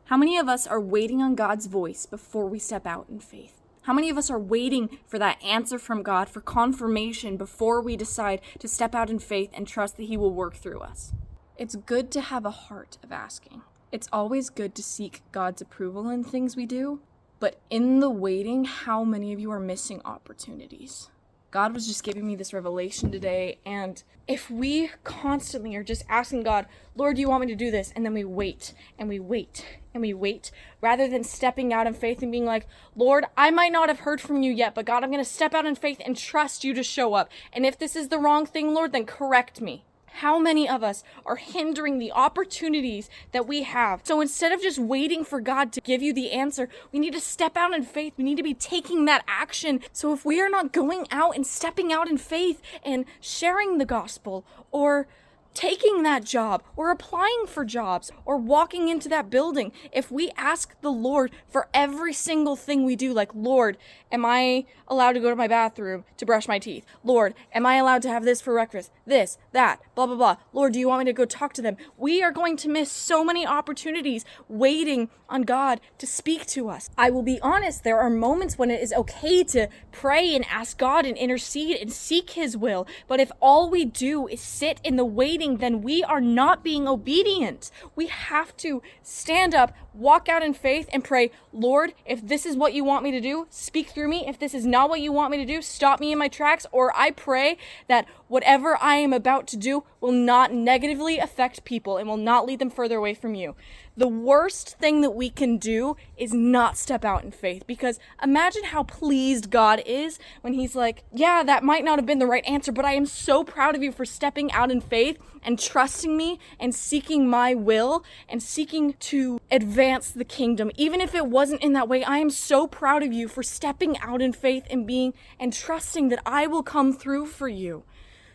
How many of us are waiting on God's voice before we step out in faith? How many of us are waiting for that answer from God, for confirmation before we decide to step out in faith and trust that He will work through us? It's good to have a heart of asking. It's always good to seek God's approval in things we do, but in the waiting, how many of you are missing opportunities? God was just giving me this revelation today, and if we constantly are just asking God, Lord, do you want me to do this? And then we wait, and we wait, and we wait, rather than stepping out in faith and being like, Lord, I might not have heard from you yet, but God, I'm going to step out in faith and trust you to show up. And if this is the wrong thing, Lord, then correct me. How many of us are hindering the opportunities that we have? So instead of just waiting for God to give you the answer, we need to step out in faith. We need to be taking that action. So if we are not going out and stepping out in faith and sharing the gospel, or taking that job, or applying for jobs, or walking into that building, if we ask the Lord for every single thing we do, like, Lord, am I allowed to go to my bathroom to brush my teeth? Lord, am I allowed to have this for breakfast? This, that, blah, blah, blah. Lord, do you want me to go talk to them? We are going to miss so many opportunities waiting on God to speak to us. I will be honest, there are moments when it is okay to pray and ask God and intercede and seek His will. But if all we do is sit in the waiting, then we are not being obedient. We have to stand up, walk out in faith, and pray, Lord, if this is what you want me to do, speak through me. If this is not what you want me to do, stop me in my tracks. Or I pray that whatever I am about to do will not negatively affect people and will not lead them further away from you. The worst thing that we can do is not step out in faith, because imagine how pleased God is when He's like, yeah, that might not have been the right answer, but I am so proud of you for stepping out in faith and trusting me and seeking my will and seeking to advance the kingdom. Even if it wasn't in that way, I am so proud of you for stepping out in faith and trusting that I will come through for you.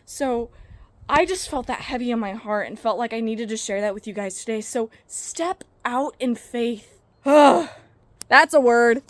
So I just felt that heavy on my heart and felt like I needed to share that with you guys today. So step out in faith. That's a word.